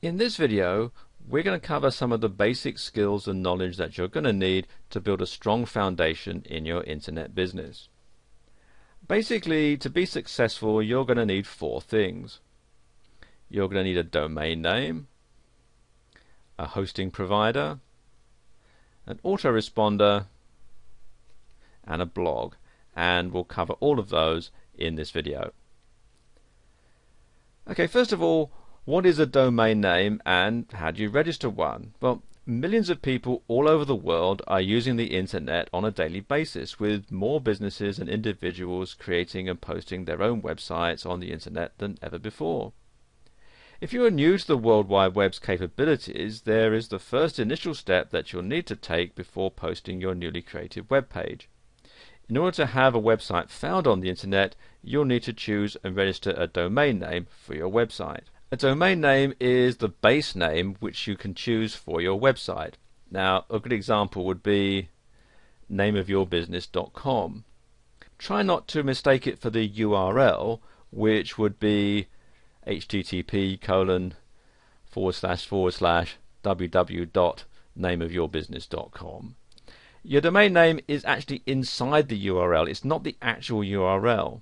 In this video, we're going to cover some of the basic skills and knowledge that you're going to need to build a strong foundation in your internet business. Basically, to be successful, you're going to need four things. You're going to need a domain name, a hosting provider, an autoresponder, and a blog, and we'll cover all of those in this video. Okay, first of all, what is a domain name and how do you register one? Well, millions of people all over the world are using the internet on a daily basis, with more businesses and individuals creating and posting their own websites on the internet than ever before. If you are new to the World Wide Web's capabilities, there is the first initial step that you'll need to take before posting your newly created web page. In order to have a website found on the internet, you'll need to choose and register a domain name for your website. A domain name is the base name which you can choose for your website. Now, a good example would be nameofyourbusiness.com. Try not to mistake it for the URL, which would be http://www.nameofyourbusiness.com. Your domain name is actually inside the URL. It's not the actual URL.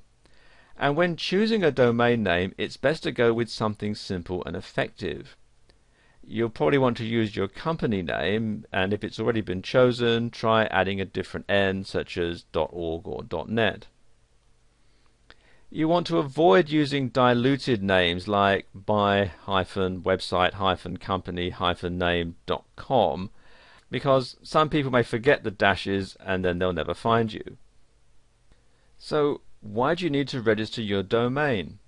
And when choosing a domain name, it's best to go with something simple and effective. You'll probably want to use your company name, and if it's already been chosen, try adding a different N, such as .org or .net. You want to avoid using diluted names like by-website-company-name.com, because some people may forget the dashes and then they'll never find you. So why do you need to register your domain?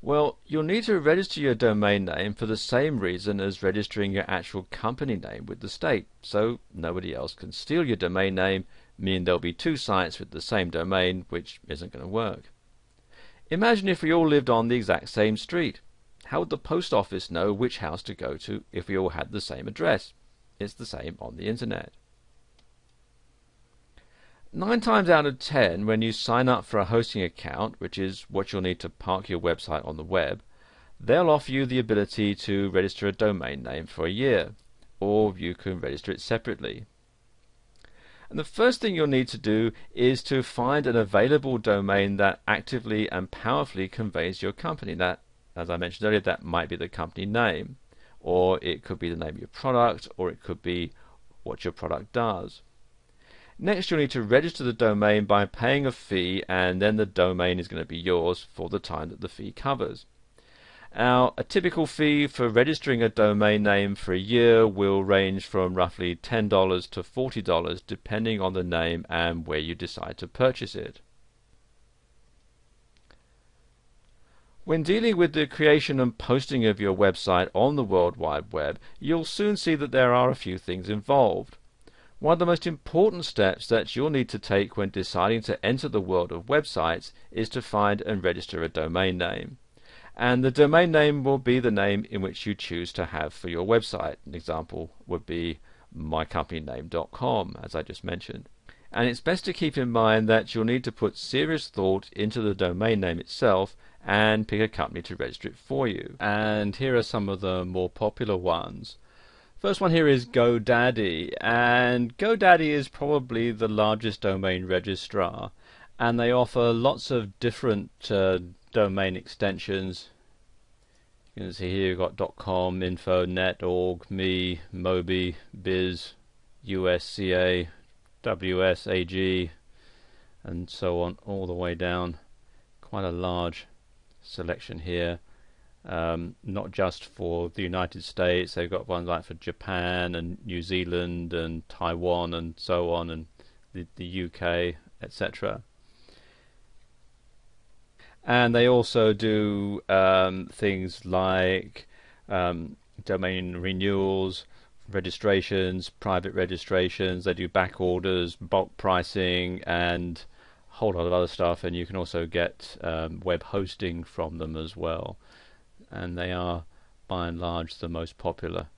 Well, you'll need to register your domain name for the same reason as registering your actual company name with the state, so nobody else can steal your domain name, meaning there'll be two sites with the same domain, which isn't going to work. Imagine if we all lived on the exact same street. How would the post office know which house to go to if we all had the same address? It's the same on the internet. 9 times out of 10, when you sign up for a hosting account, which is what you'll need to park your website on the web, they'll offer you the ability to register a domain name for a year, or you can register it separately. And the first thing you'll need to do is to find an available domain that actively and powerfully conveys your company. That, as I mentioned earlier, that might be the company name, or it could be the name of your product, or it could be what your product does. Next, you'll need to register the domain by paying a fee, and then the domain is going to be yours for the time that the fee covers. Now, a typical fee for registering a domain name for a year will range from roughly $10 to $40 depending on the name and where you decide to purchase it. When dealing with the creation and posting of your website on the World Wide Web, you'll soon see that there are a few things involved. One of the most important steps that you'll need to take when deciding to enter the world of websites is to find and register a domain name. And the domain name will be the name in which you choose to have for your website. An example would be mycompanyname.com, as I just mentioned. And it's best to keep in mind that you'll need to put serious thought into the domain name itself and pick a company to register it for you. And here are some of the more popular ones. First one here is GoDaddy, and GoDaddy is probably the largest domain registrar, and they offer lots of different domain extensions. You can see here you've got .com, info, net, org, me, mobi, biz, usca, ws, ag, and so on all the way down. Quite a large selection here. Not just for the United States, they've got ones like for Japan and New Zealand and Taiwan and so on, and the UK, etc. And they also do things like domain renewals, registrations, private registrations. They do back orders, bulk pricing, and a whole lot of other stuff. And you can also get web hosting from them as well. And they are, by and large, the most popular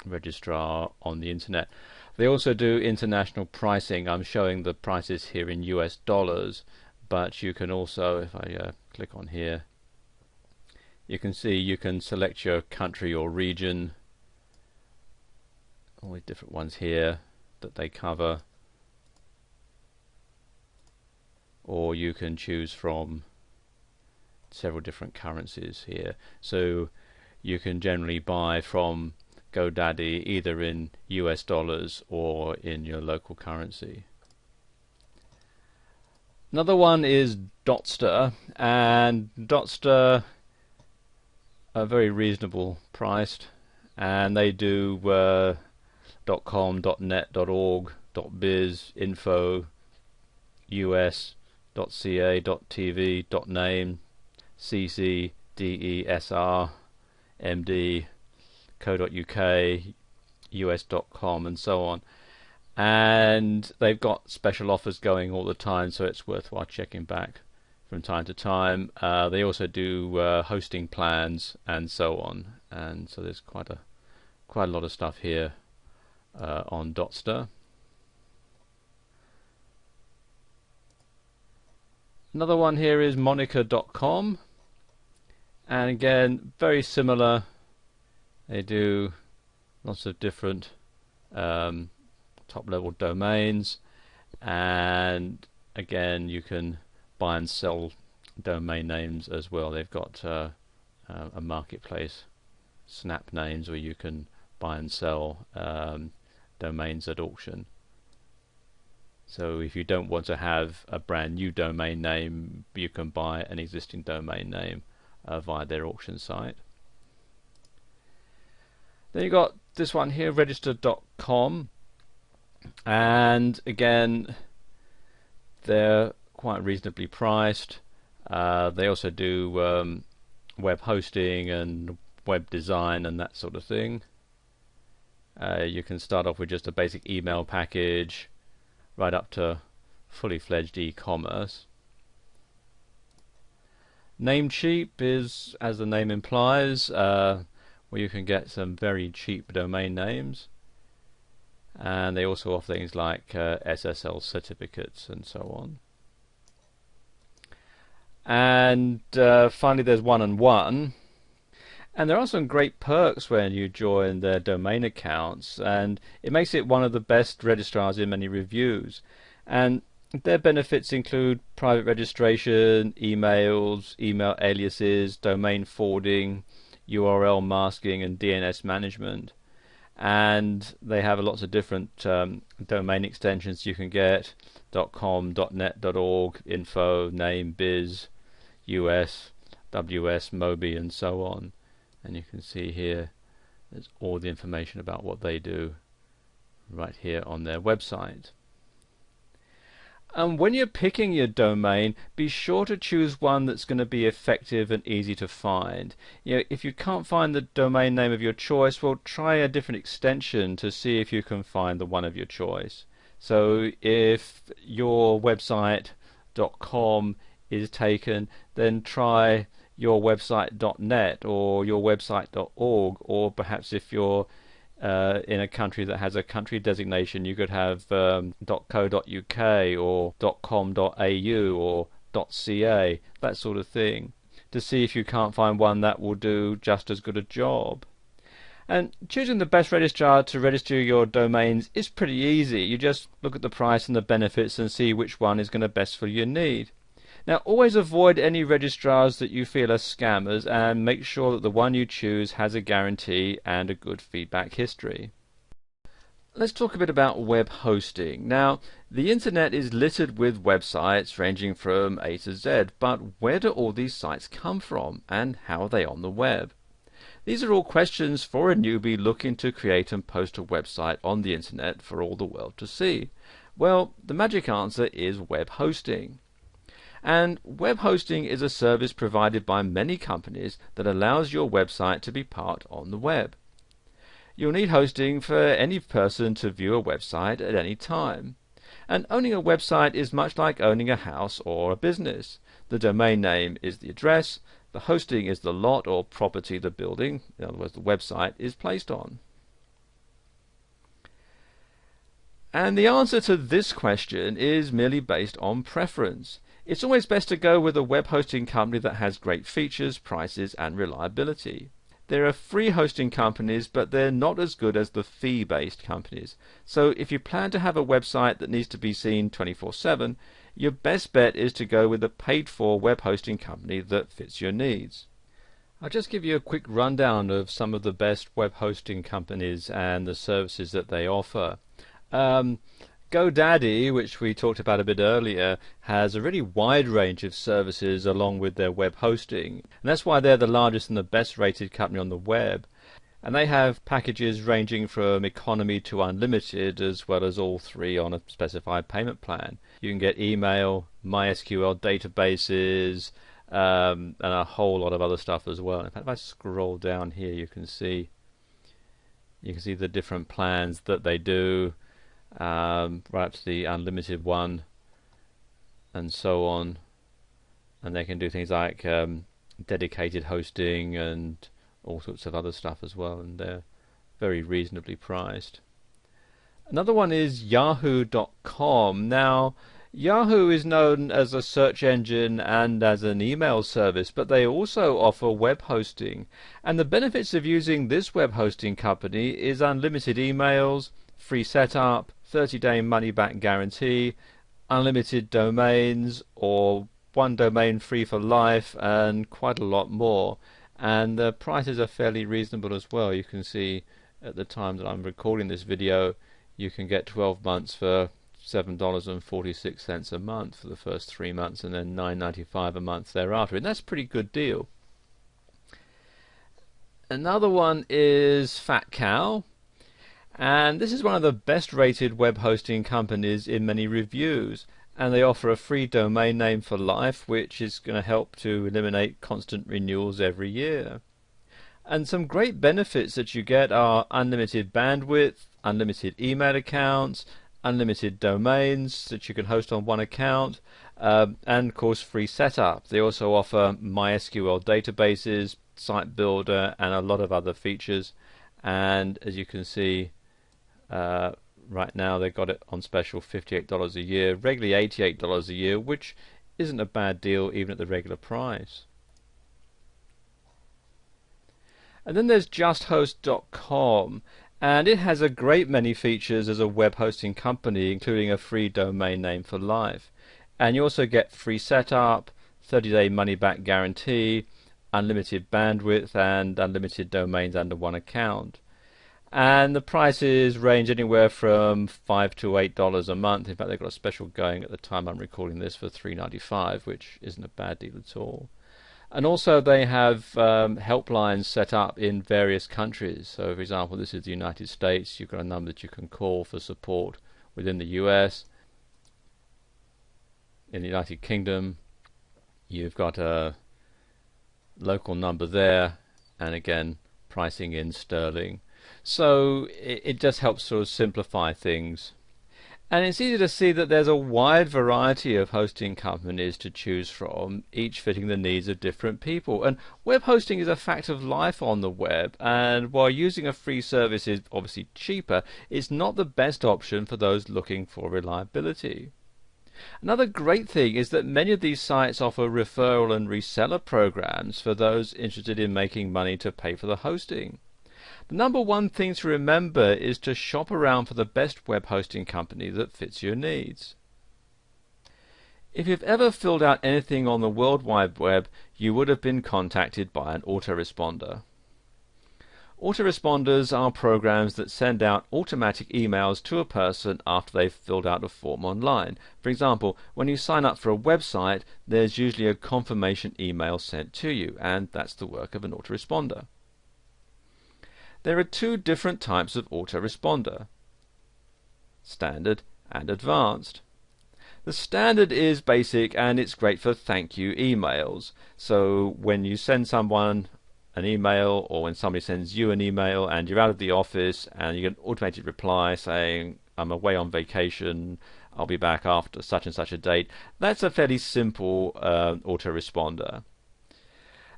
registrar on the internet. They also do international pricing. I'm showing the prices here in US dollars, but you can also, if I click on here, You can see you can select your country or region, all the different ones here that they cover, or you can choose from several different currencies here. So you can generally buy from GoDaddy either in US dollars or in your local currency. Another one is Dotster, and Dotster are very reasonable priced, and they do .com, .net, .org, .biz, info, us, .ca, .tv, .name, cc, desr, md, co.uk, us.com, and so on. And they've got special offers going all the time, so it's worthwhile checking back from time to time. They also do hosting plans and so on, and so there's quite a lot of stuff here on Dotster. Another one here is Monica.com, and again very similar. They do lots of different top level domains, and again you can buy and sell domain names as well. They've got a marketplace, Snap Names, where you can buy and sell domains at auction. So if you don't want to have a brand new domain name, you can buy an existing domain name via their auction site. Then you've got this one here, register.com, and again they're quite reasonably priced. They also do web hosting and web design and that sort of thing. You can start off with just a basic email package right up to fully fledged e-commerce. Namecheap is, as the name implies, where you can get some very cheap domain names, and they also offer things like SSL certificates and so on. And finally there's 1&1, and there are some great perks when you join their domain accounts, and it makes it one of the best registrars in many reviews. And their benefits include private registration, emails, email aliases, domain forwarding, URL masking, and DNS management. And they have lots of different domain extensions you can get: .com, .net, .org, info, name, biz, us, ws, mobi, and so on. And you can see here there's all the information about what they do right here on their website. And when you're picking your domain, be sure to choose one that's going to be effective and easy to find. If you can't find the domain name of your choice, well, try a different extension to see if you can find the one of your choice. So if your website.com is taken, then try your website.net or your website.org, or perhaps if you're in a country that has a country designation, you could have .co.uk or .com.au or .ca, that sort of thing, to see if you can't find one that will do just as good a job. And choosing the best registrar to register your domains is pretty easy. You just look at the price and the benefits and see which one is going to best fill your need. Now, always avoid any registrars that you feel are scammers, and make sure that the one you choose has a guarantee and a good feedback history. Let's talk a bit about web hosting. Now, the internet is littered with websites ranging from A to Z, but where do all these sites come from, and how are they on the web? These are all questions for a newbie looking to create and post a website on the internet for all the world to see. Well, the magic answer is web hosting. And web hosting is a service provided by many companies that allows your website to be part on the web. You'll need hosting for any person to view a website at any time. And owning a website is much like owning a house or a business. The domain name is the address, the hosting is the lot or property the building, in other words the website, is placed on. And the answer to this question is merely based on preference. It's always best to go with a web hosting company that has great features, prices, and reliability. There are free hosting companies, but they're not as good as the fee-based companies. So if you plan to have a website that needs to be seen 24/7, your best bet is to go with a paid-for web hosting company that fits your needs. I'll just give you a quick rundown of some of the best web hosting companies and the services that they offer. GoDaddy, which we talked about a bit earlier, has a really wide range of services along with their web hosting. And that's why they're the largest and the best rated company on the web. And they have packages ranging from economy to unlimited, as well as all three on a specified payment plan. You can get email, MySQL databases, and a whole lot of other stuff as well. In fact, if I scroll down here, you can see the different plans that they do. Right up to the unlimited one and so on, and they can do things like dedicated hosting and all sorts of other stuff as well, and they're very reasonably priced. Another one is Yahoo.com. Now, Yahoo is known as a search engine and as an email service, but they also offer web hosting, and the benefits of using this web hosting company is unlimited emails, free setup, 30-day money-back guarantee, unlimited domains, or one domain free for life, and quite a lot more. And the prices are fairly reasonable as well. You can see at the time that I'm recording this video, you can get 12 months for $7.46 a month for the first 3 months, and then $9.95 a month thereafter. And that's a pretty good deal. Another one is Fat Cow. And this is one of the best rated web hosting companies in many reviews, and they offer a free domain name for life, which is going to help to eliminate constant renewals every year. And some great benefits that you get are unlimited bandwidth, unlimited email accounts, unlimited domains that you can host on one account, and of course free setup. They also offer MySQL databases, site builder, and a lot of other features. And as you can see, right now they've got it on special $58 a year, regularly $88 a year, which isn't a bad deal even at the regular price. And then there's JustHost.com, and it has a great many features as a web hosting company, including a free domain name for life. And you also get free setup, 30-day money-back guarantee, unlimited bandwidth, and unlimited domains under one account. And the prices range anywhere from $5 to $8 a month. In fact, they've got a special going at the time I'm recording this for $3.95, which isn't a bad deal at all. And also they have helplines set up in various countries. So, for example, this is the United States. You've got a number that you can call for support within the US. In the United Kingdom, you've got a local number there, and again, pricing in sterling. So it just helps sort of simplify things. And it's easy to see that there's a wide variety of hosting companies to choose from, each fitting the needs of different people. And web hosting is a fact of life on the web, and while using a free service is obviously cheaper, it's not the best option for those looking for reliability. Another great thing is that many of these sites offer referral and reseller programs for those interested in making money to pay for the hosting. The number one thing to remember is to shop around for the best web hosting company that fits your needs. If you've ever filled out anything on the World Wide Web, you would have been contacted by an autoresponder. Autoresponders are programs that send out automatic emails to a person after they've filled out a form online. For example, when you sign up for a website, there's usually a confirmation email sent to you, and that's the work of an autoresponder. There are two different types of autoresponder: standard and advanced. The standard is basic, and it's great for thank you emails. So when you send someone an email, or when somebody sends you an email and you're out of the office and you get an automated reply saying, I'm away on vacation, I'll be back after such and such a date, that's a fairly simple autoresponder.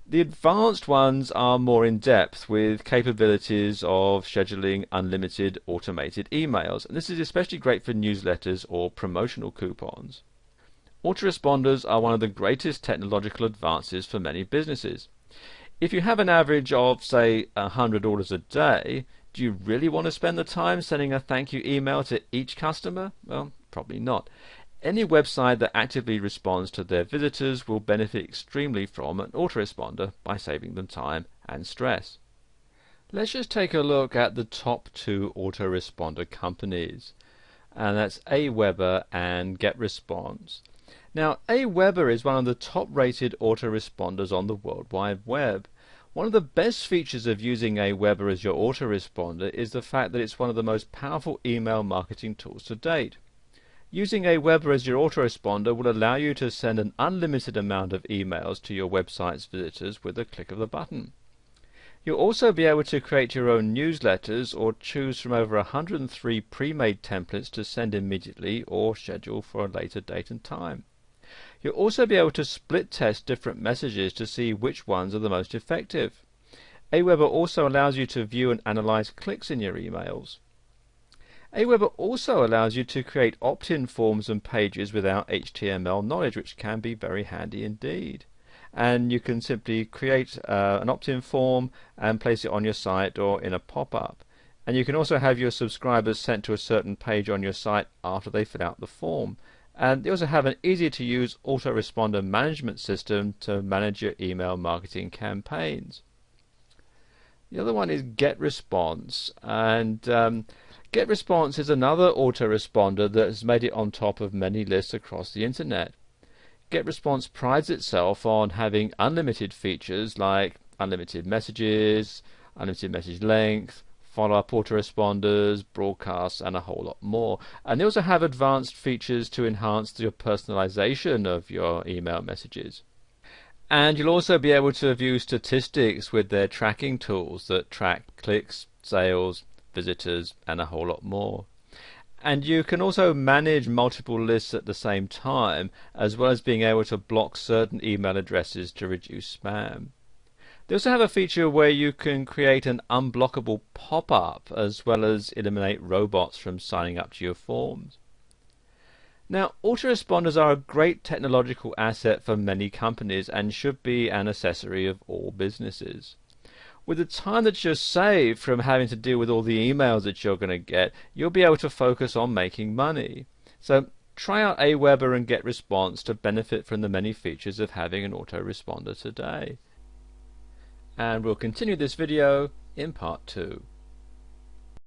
The advanced ones are more in depth, with capabilities of scheduling unlimited automated emails, and this is especially great for newsletters or promotional coupons. Autoresponders are one of the greatest technological advances for many businesses. If you have an average of, say, 100 orders a day, do you really want to spend the time sending a thank you email to each customer? Well, probably not. Any website that actively responds to their visitors will benefit extremely from an autoresponder by saving them time and stress. Let's just take a look at the top two autoresponder companies, and that's Aweber and GetResponse. Now, Aweber is one of the top-rated autoresponders on the World Wide Web. One of the best features of using Aweber as your autoresponder is the fact that it's one of the most powerful email marketing tools to date. Using Aweber as your autoresponder will allow you to send an unlimited amount of emails to your website's visitors with a click of the button. You'll also be able to create your own newsletters or choose from over 103 pre-made templates to send immediately or schedule for a later date and time. You'll also be able to split test different messages to see which ones are the most effective. Aweber also allows you to view and analyze clicks in your emails. Aweber also allows you to create opt-in forms and pages without HTML knowledge, which can be very handy indeed. And you can simply create an opt-in form and place it on your site or in a pop-up. And you can also have your subscribers sent to a certain page on your site after they fill out the form. And they also have an easy-to-use autoresponder management system to manage your email marketing campaigns. The other one is GetResponse, and GetResponse is another autoresponder that has made it on top of many lists across the internet. GetResponse prides itself on having unlimited features like unlimited messages, unlimited message length, follow-up autoresponders, broadcasts, and a whole lot more. And they also have advanced features to enhance your personalization of your email messages. And you'll also be able to view statistics with their tracking tools that track clicks, sales, visitors, and a whole lot more. And you can also manage multiple lists at the same time, as well as being able to block certain email addresses to reduce spam. They also have a feature where you can create an unblockable pop-up, as well as eliminate robots from signing up to your forms. Now, autoresponders are a great technological asset for many companies and should be an accessory of all businesses. With the time that you're saved from having to deal with all the emails that you're going to get, you'll be able to focus on making money. So try out Aweber and GetResponse to benefit from the many features of having an autoresponder today. And we'll continue this video in part 2.